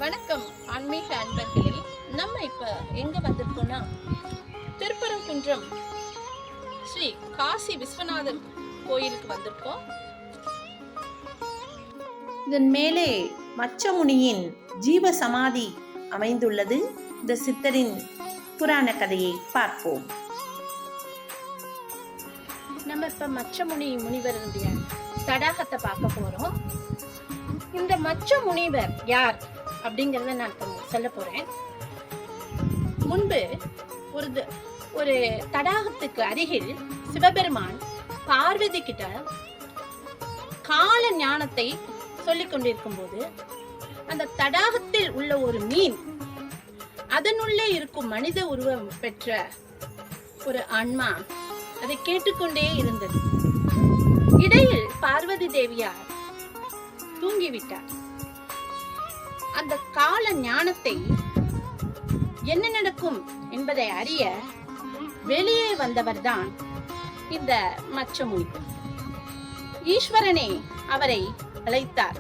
வணக்கம் ஆன்மீக அன்பர்களே. நம்ம இப்ப எங்க வந்திருக்கோம்னா திருப்பரங்குன்றம் ஸ்ரீ காசி விஸ்வநாதர் கோயிலுக்கு வந்திருக்கோம். இதன் மேலே மச்சமுனியின் ஜீவ சமாதி அமைந்துள்ளது. இந்த சித்தரின் புராண கதையை பார்ப்போம். நம்ம இப்ப மச்சமுனி முனிவருடைய தடாகத்தை பார்க்க போறோம். இந்த மச்ச முனிவர் யார் அப்படிங்கறத நான் சொல்ல போறேன். முன்பு ஒரு தடாகத்துக்கு அருகில் சிவபெருமான் பார்வதி கிட்ட கால ஞானத்தை சொல்லிக் கொண்டிருக்கும் போது அந்த தடாகத்தில் உள்ள ஒரு மீன், அதனுள்ளே இருக்கும் மனித உருவம் பெற்ற ஒரு ஆன்மா அதை கேட்டுக்கொண்டே இருந்தது. இடையில் பார்வதி தேவியார் தூங்கிவிட்டார். அந்த கால ஞானத்தை என்ன நடக்கும் என்பதை அறிய வெளியே வந்தவர்தான் இந்த மச்சமுனி. ஈஸ்வரனே அவரை அழைத்தார்.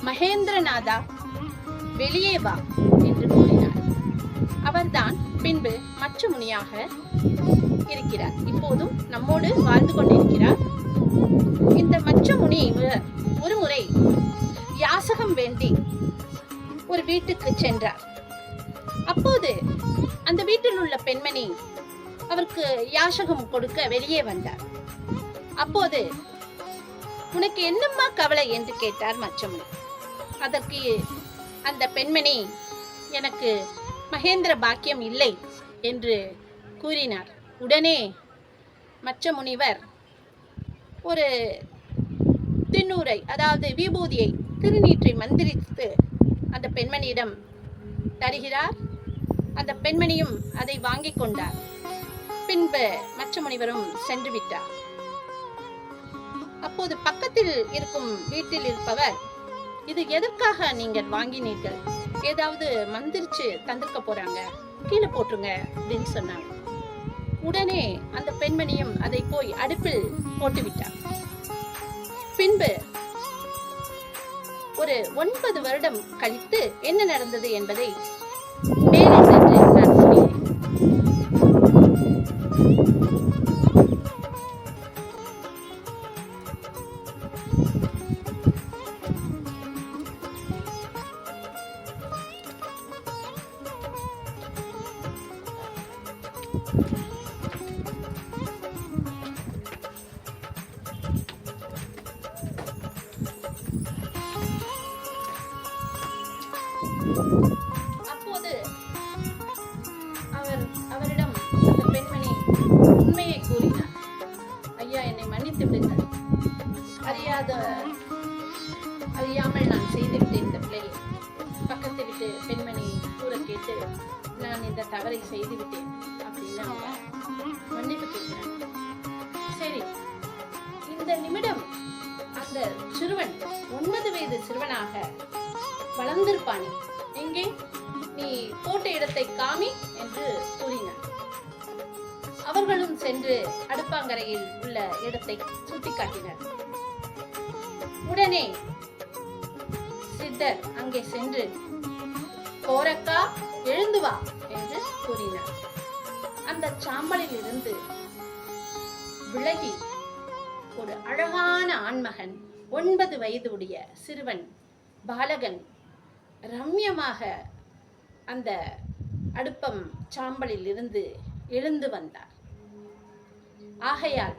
மகேந்திரநாதா, வெளியே வா என்று கூறினார். அவர்தான் பின்பு மச்சமுனியாக இருக்கிறார். இப்போதும் நம்மோடு வாழ்ந்து கொண்டிருக்கிறார். இந்த மச்சமுனி ஒரு முறை யாசகம் வேண்டி ஒரு வீட்டுக்கு சென்றார். அப்போது அந்த வீட்டில் உள்ள பெண்மணி அவருக்கு யாசகம் கொடுக்க வெளியே வந்தார். அப்போது உனக்கு என்னம்மா கவலை என்று கேட்டார் மச்சமுனி. அதற்கு அந்த பெண்மணி, எனக்கு மகேந்திர பாக்கியம் இல்லை என்று கூறினார். உடனே மச்சமுனிவர் ஒரு திண்ணூரை, அதாவது விபூதியை, திருநீற்றை மந்திரித்து அந்த பெண்மணியிடம் தருகிறார். அந்த பெண்மணியும் அதை வாங்கி கொண்டார். பின்பு மச்சமுனிவரும் சென்று விட்டார். அப்போது பக்கத்தில் இருக்கும் வீட்டில் இருப்பவர், இது எதற்காக நீங்கள் வாங்கினீர்கள்? ஏதாவது மந்திரிச்சு தந்திருக்க போறாங்க, கீழே போட்டுருங்க அப்படின்னு சொன்னாங்க. உடனே அந்த பெண்மணியும் அதை போய் அடுப்பில் போட்டுவிட்டார். பின்பு ஒரு 9 வருடம் கழித்து என்ன நடந்தது என்பதை மேலே சென்று நான் கூறுகிறேன். அப்போது அவரிடம் அந்த பெண்மணி உண்மையை கூறினார். ஐயா, என்னை மன்னித்து விடுங்கள். அறியாமல் நான் செய்துவிட்டேன். இந்த பிள்ளையை பக்கத்து விட்டு பெண்மணி கூற கேட்டு நான் இந்த தவறை செய்துவிட்டேன் அப்படின்னு அவங்க மன்னிப்பு கேட்கிறாங்க. சரி, இந்த நிமிடம் அந்த சிறுவன் 9 வயது சிறுவனாக வளர்ந்திருப்பானே, எங்கே நீ போட்ட இடத்தை காமி என்று கூறினார். அவர்களும் சென்று அடுப்பாங்கரையில் உள்ள இடத்தை சுட்டிக்காட்டினர். உடனே சித்தர் அங்கே சென்று, கோரக்கா எழுந்து வா என்று கூறினார். அந்த சாம்பலில் இருந்து விலகி ஒரு அழகான ஆண்மகன், 9 வயது உடைய சிறுவன், பாலகன் ரம்யமாக அந்த அடுப்பம் சாம்பலில் இருந்து எழுந்து வந்தார். ஆகையால்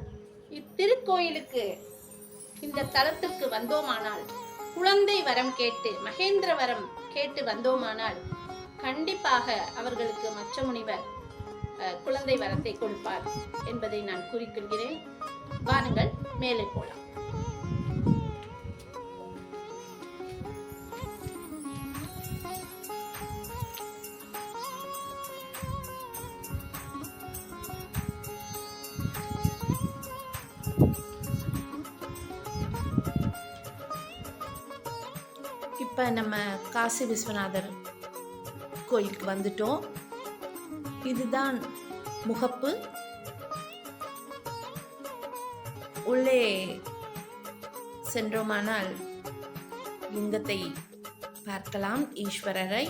இத்திருக்கோயிலுக்கு, இந்த தலத்திற்கு வந்தோமானால், குழந்தை வரம் கேட்டு, மகேந்திர வரம் கேட்டு வந்தோமானால் கண்டிப்பாக அவர்களுக்கு மச்சமுனிவர் குழந்தை வரத்தை கொடுப்பார் என்பதை நான் கூறிக்கொள்கிறேன். வாருங்கள், மேலே போலாம். இப்போ நம்ம காசி விஸ்வநாதர் கோயிலுக்கு வந்துட்டோம். இதுதான் முகப்பு. உள்ளே சென்றோமானால் லிங்கத்தை பார்க்கலாம் ஈஸ்வரரை.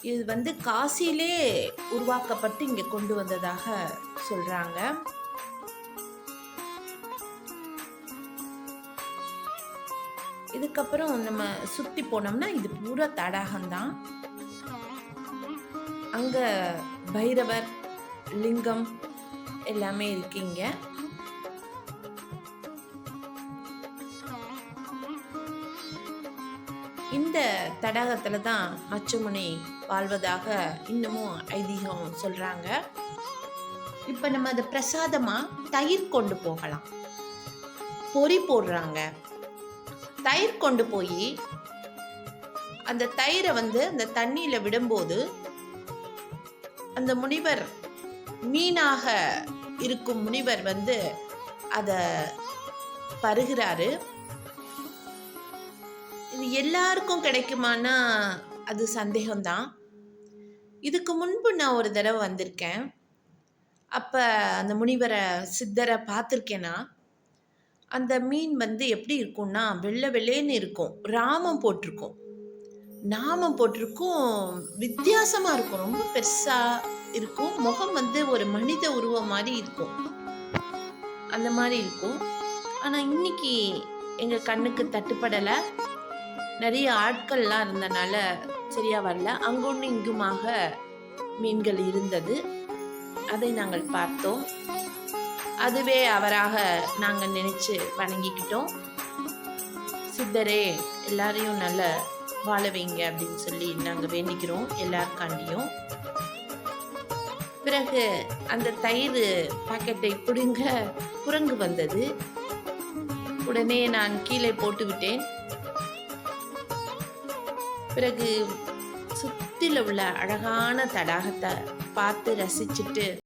இது வந்து காசியிலே உருவாக்கப்பட்டு இங்கே கொண்டு வந்ததாக சொல்றாங்க. இதுக்கப்புறம் நம்ம சுற்றி போனோம்னா இது பூரா தடாகம்தான். அங்கே பைரவர் லிங்கம் எல்லாமே இருக்கீங்க. இந்த தடாகத்தில் தான் மச்சமுனி வாழ்வதாக இன்னமும் ஐதீகம் சொல்கிறாங்க. இப்போ நம்ம அதை பிரசாதமாக தயிர் கொண்டு போகலாம். பொறி போடுறாங்க. தயிர் கொண்டு போய் அந்த தயிரை வந்து அந்த தண்ணியில் விடும்போது அந்த முனிவர் மீனாக இருக்கும் முனிவர் வந்து அதை பருகிறாரு. இது எல்லாருக்கும் கிடைக்குமானா அது சந்தேகம்தான். இதுக்கு முன்பு நான் ஒரு தடவை வந்திருக்கேன். அப்போ அந்த முனிவரை சித்தரை பார்த்துருக்கேன்னா அந்த மீன் வந்து எப்படி இருக்கும்னா வெள்ளை வெள்ளைன்னு இருக்கும். ராமம் போட்டிருக்கும், நாமம் போட்டிருக்கும். வித்தியாசமாக இருக்கும். ரொம்ப பெருசாக இருக்கும். முகம் வந்து ஒரு மனித உருவம் மாதிரி இருக்கும். அந்த மாதிரி இருக்கும். ஆனால் இன்னைக்கு எங்கள் கண்ணுக்கு தட்டுப்படலை. நிறைய ஆட்கள்லாம் இருந்தனால சரியாக வரல. அங்கொன்று இங்குமாக மீன்கள் இருந்தது. அதை நாங்கள் பார்த்தோம். அதுவே அவராக நாங்கள் நினைச்சு வணங்கிக்கிட்டோம். சித்தரே எல்லாரையும் நல்ல வாழ வைங்க அப்படின்னு சொல்லி நாங்கள் வேண்டிக்கிறோம் எல்லாருக்காண்டியும். பிறகு அந்த தயிர் பாக்கெட்டை பிடுங்க குரங்கு வந்தது. உடனே நான் கீழே போட்டு விட்டேன். பிறகு சுற்றில உள்ள அழகான தடாகத்தை பார்த்து ரசிச்சுட்டு